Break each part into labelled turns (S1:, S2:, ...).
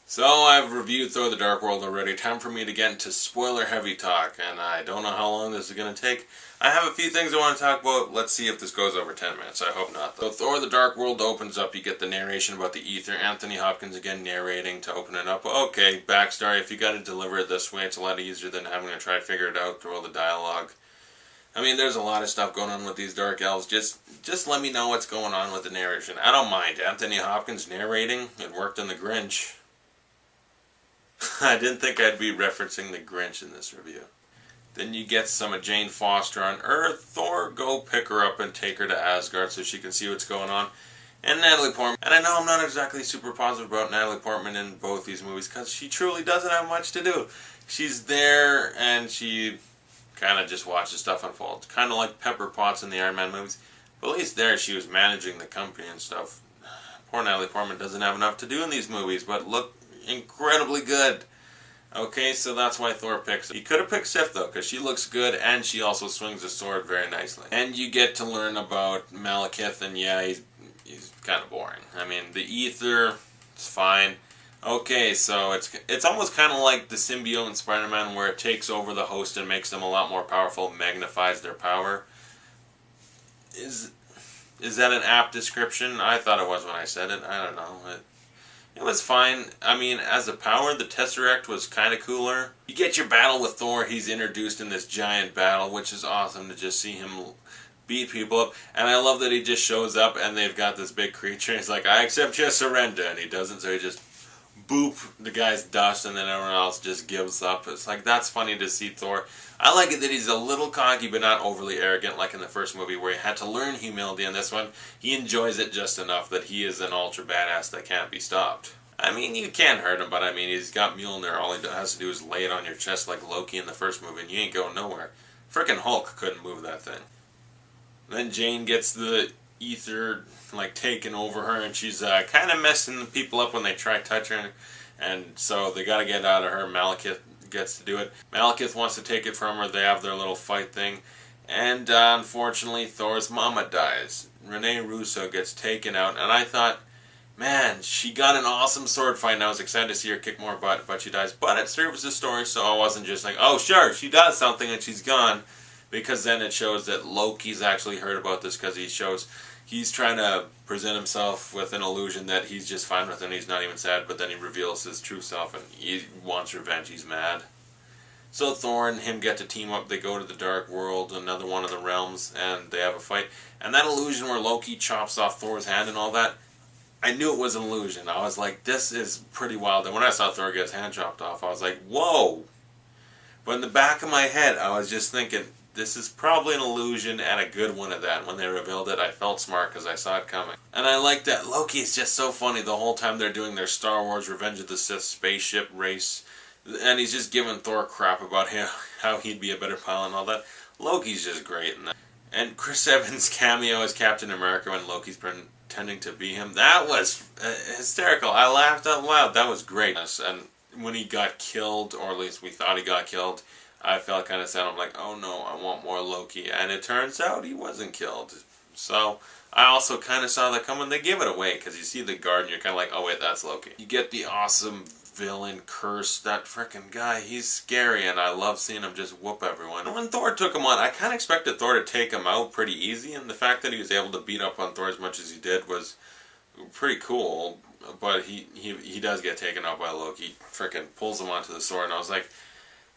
S1: So I've reviewed Thor: The Dark World already. Time for me to get into spoiler-heavy talk, and I don't know how long this is going to take. I have a few things I want to talk about. Let's see if this goes over 10 minutes. I hope not. So Thor: The Dark World opens up. You get the narration about the ether. Anthony Hopkins again narrating to open it up. Okay, backstory. If you got to deliver it this way, it's a lot easier than having to try to figure it out through all the dialogue. I mean, there's a lot of stuff going on with these Dark Elves. Just let me know what's going on with the narration. I don't mind. Anthony Hopkins narrating. It worked in The Grinch. I didn't think I'd be referencing The Grinch in this review. Then you get some of Jane Foster on Earth. Thor, go pick her up and take her to Asgard so she can see what's going on. And Natalie Portman. And I know I'm not exactly super positive about Natalie Portman in both these movies because she truly doesn't have much to do. She's there and she kind of just watches stuff unfold. Kind of like Pepper Potts in the Iron Man movies. But at least there she was managing the company and stuff. Poor Natalie Portman doesn't have enough to do in these movies, but look incredibly good. Okay, so that's why Thor picks her. He could have picked Sif though, because she looks good and she also swings a sword very nicely. And you get to learn about Malekith, and yeah, he's kind of boring. I mean, the ether, it's fine. Okay, so it's almost kind of like the symbiote in Spider-Man, where it takes over the host and makes them a lot more powerful, magnifies their power. Is that an apt description? I thought it was when I said it. I don't know. It was fine. I mean, as a power, the Tesseract was kind of cooler. You get your battle with Thor. He's introduced in this giant battle, which is awesome to just see him beat people up. And I love that he just shows up and they've got this big creature. He's like, I accept your surrender. And he doesn't, so he just boop the guy's dust and then everyone else just gives up. It's like, that's funny to see Thor. I like it that he's a little cocky but not overly arrogant like in the first movie where he had to learn humility. In this one, he enjoys it just enough that he is an ultra badass that can't be stopped. I mean, you can't hurt him, but I mean, he's got Mjolnir. All he has to do is lay it on your chest like Loki in the first movie and you ain't going nowhere. Frickin' Hulk couldn't move that thing. Then Jane gets the ether like taken over her and she's kind of messing people up when they try to touch her, and so they got to get out of her. Malekith gets to do it. Malekith wants to take it from her. They have their little fight thing, and unfortunately Thor's mama dies. Rene Russo gets taken out, and I thought, man, she got an awesome sword fight and I was excited to see her kick more butt, but she dies. But it serves the story, so I wasn't just like, oh sure, she does something and she's gone, because then it shows that Loki's actually heard about this, because he's trying to present himself with an illusion that he's just fine with it and he's not even sad, but then he reveals his true self and he wants revenge, he's mad. So Thor and him get to team up, they go to the Dark World, another one of the realms, and they have a fight. And that illusion where Loki chops off Thor's hand and all that, I knew it was an illusion. I was like, this is pretty wild. And when I saw Thor get his hand chopped off, I was like, whoa! But in the back of my head, I was just thinking, this is probably an illusion, and a good one at that. When they revealed it, I felt smart because I saw it coming. And I like that Loki is just so funny the whole time they're doing their Star Wars Revenge of the Sith spaceship race. And he's just giving Thor crap about how he'd be a better pilot and all that. Loki's just great in that. And Chris Evans' cameo as Captain America when Loki's pretending to be him, that was hysterical. I laughed out loud. That was great. And when he got killed, or at least we thought he got killed, I felt kind of sad. I'm like, oh no, I want more Loki. And it turns out he wasn't killed. So I also kind of saw that coming. They give it away because you see the guard and you're kind of like, oh wait, that's Loki. You get the awesome villain Curse. That frickin' guy, he's scary, and I love seeing him just whoop everyone. And when Thor took him on, I kind of expected Thor to take him out pretty easy, and the fact that he was able to beat up on Thor as much as he did was pretty cool. But he does get taken out by Loki. Frickin' pulls him onto the sword, and I was like,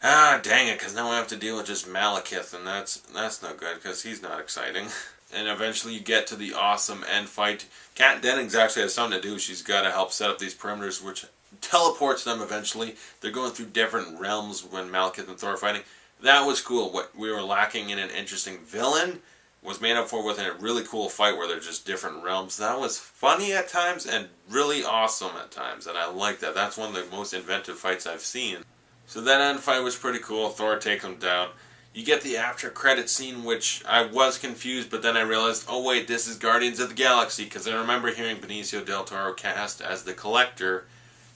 S1: ah, dang it, because now I have to deal with just Malekith, and that's no good, because he's not exciting. And eventually you get to the awesome end fight. Kat Dennings actually has something to do. She's got to help set up these perimeters, which teleports them eventually. They're going through different realms when Malekith and Thor are fighting. That was cool. What we were lacking in an interesting villain was made up for with a really cool fight where they're just different realms. That was funny at times and really awesome at times, and I like that. That's one of the most inventive fights I've seen. So that end fight was pretty cool. Thor takes him down. You get the after credit scene, which I was confused, but then I realized, oh wait, this is Guardians of the Galaxy, because I remember hearing Benicio del Toro cast as the Collector,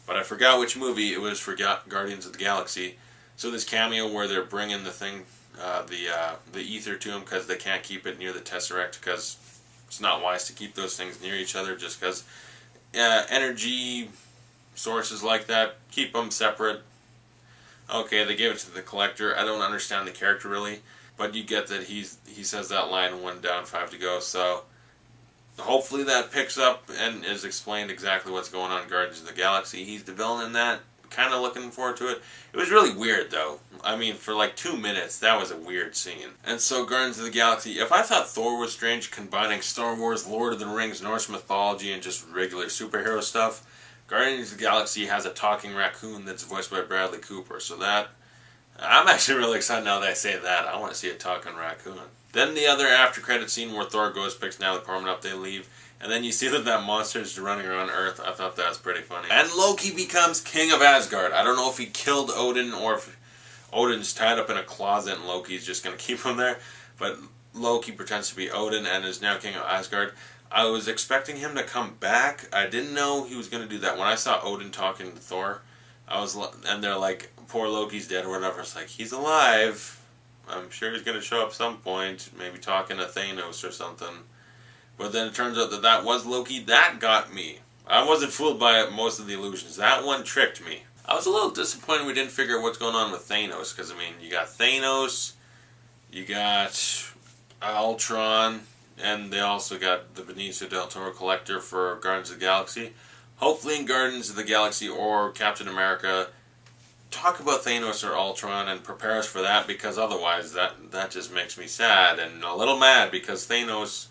S1: but I forgot which movie it was for Guardians of the Galaxy. So this cameo where they're bringing the thing, the ether to him because they can't keep it near the Tesseract, because it's not wise to keep those things near each other, just because energy sources like that, keep them separate. Okay, they gave it to the collector. I don't understand the character really, but you get that he says that line 1 down, 5 to go. So hopefully that picks up and is explained exactly what's going on in Guardians of the Galaxy. He's the villain in that. Kind of looking forward to it. It was really weird though. I mean, for like 2 minutes, that was a weird scene. And so Guardians of the Galaxy, if I thought Thor was strange, combining Star Wars, Lord of the Rings, Norse mythology, and just regular superhero stuff, Guardians of the Galaxy has a talking raccoon that's voiced by Bradley Cooper. So that, I'm actually really excited now that I say that. I want to see a talking raccoon. Then the other after credit scene where Thor goes, picks Natalie Portman up, they leave. And then you see that monster is running around Earth. I thought that was pretty funny. And Loki becomes king of Asgard. I don't know if he killed Odin or if Odin's tied up in a closet and Loki's just going to keep him there. But Loki pretends to be Odin and is now king of Asgard. I was expecting him to come back. I didn't know he was going to do that. When I saw Odin talking to Thor, and they're like, poor Loki's dead or whatever. It's like, he's alive. I'm sure he's going to show up some point. Maybe talking to Thanos or something. But then it turns out that was Loki. That got me. I wasn't fooled by most of the illusions. That one tricked me. I was a little disappointed we didn't figure out what's going on with Thanos. Because, I mean, you got Thanos, you got Ultron, and they also got the Benicio del Toro collector for Guardians of the Galaxy. Hopefully in Guardians of the Galaxy or Captain America, talk about Thanos or Ultron and prepare us for that. Because otherwise, that just makes me sad and a little mad. Because Thanos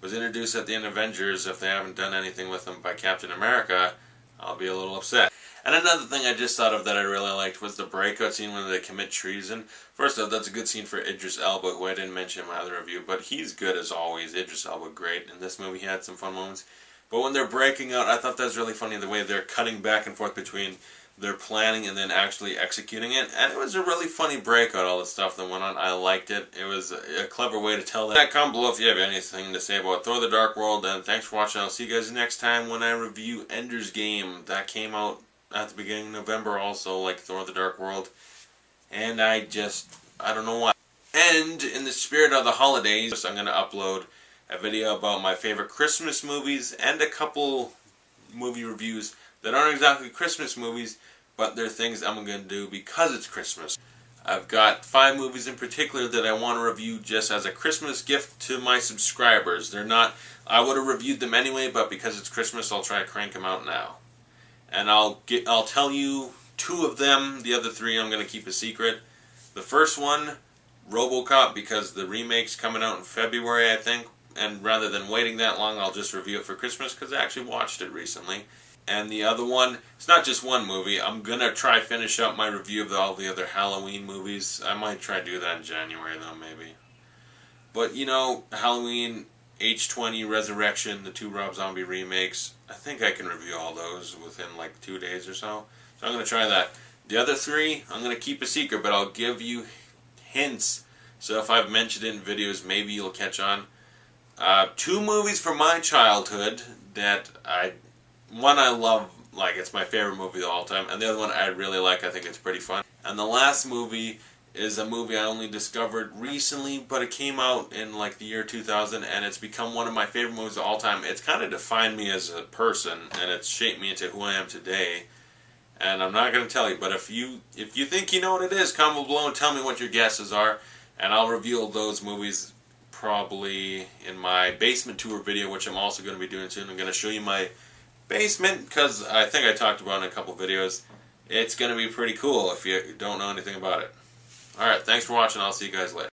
S1: was introduced at the end of Avengers. If they haven't done anything with him by Captain America, I'll be a little upset. And another thing I just thought of that I really liked was the breakout scene when they commit treason. First off, that's a good scene for Idris Elba, who I didn't mention in my other review, but he's good as always. Idris Elba, great. In this movie, he had some fun moments. But when they're breaking out, I thought that was really funny, the way they're cutting back and forth between their planning and then actually executing it. And it was a really funny breakout, all the stuff that went on. I liked it. It was a clever way to tell that. Comment below if you have anything to say about Thor the Dark World. And thanks for watching. I'll see you guys next time when I review Ender's Game. That came out at the beginning of November also, like Thor the Dark World. And I don't know why. And in the spirit of the holidays, I'm going to upload a video about my favorite Christmas movies and a couple movie reviews that aren't exactly Christmas movies, but they're things I'm going to do because it's Christmas. I've got 5 movies in particular that I want to review just as a Christmas gift to my subscribers. They're not, I would have reviewed them anyway, but because it's Christmas, I'll try to crank them out now. And I'll tell you 2 of them. The other 3 I'm going to keep a secret. The first one, RoboCop, because the remake's coming out in February, I think. And rather than waiting that long, I'll just review it for Christmas because I actually watched it recently. And the other one, it's not just one movie. I'm going to try finish up my review of all the other Halloween movies. I might try to do that in January though, maybe. But, you know, Halloween, H20, Resurrection, the 2 Rob Zombie remakes, I think I can review all those within like 2 days or so. So I'm going to try that. The other 3, I'm going to keep a secret, but I'll give you hints. So if I've mentioned it in videos, maybe you'll catch on. 2 movies from my childhood that one I love, like it's my favorite movie of all time, and the other one I really like, I think it's pretty fun. And the last movie is a movie I only discovered recently, but it came out in like the year 2000, and it's become one of my favorite movies of all time. It's kind of defined me as a person, and it's shaped me into who I am today. And I'm not going to tell you, but if you think you know what it is, comment below and tell me what your guesses are, and I'll reveal those movies probably in my basement tour video, which I'm also going to be doing soon. I'm going to show you my basement, because I think I talked about it in a couple videos. It's going to be pretty cool if you don't know anything about it. Alright, thanks for watching. I'll see you guys later.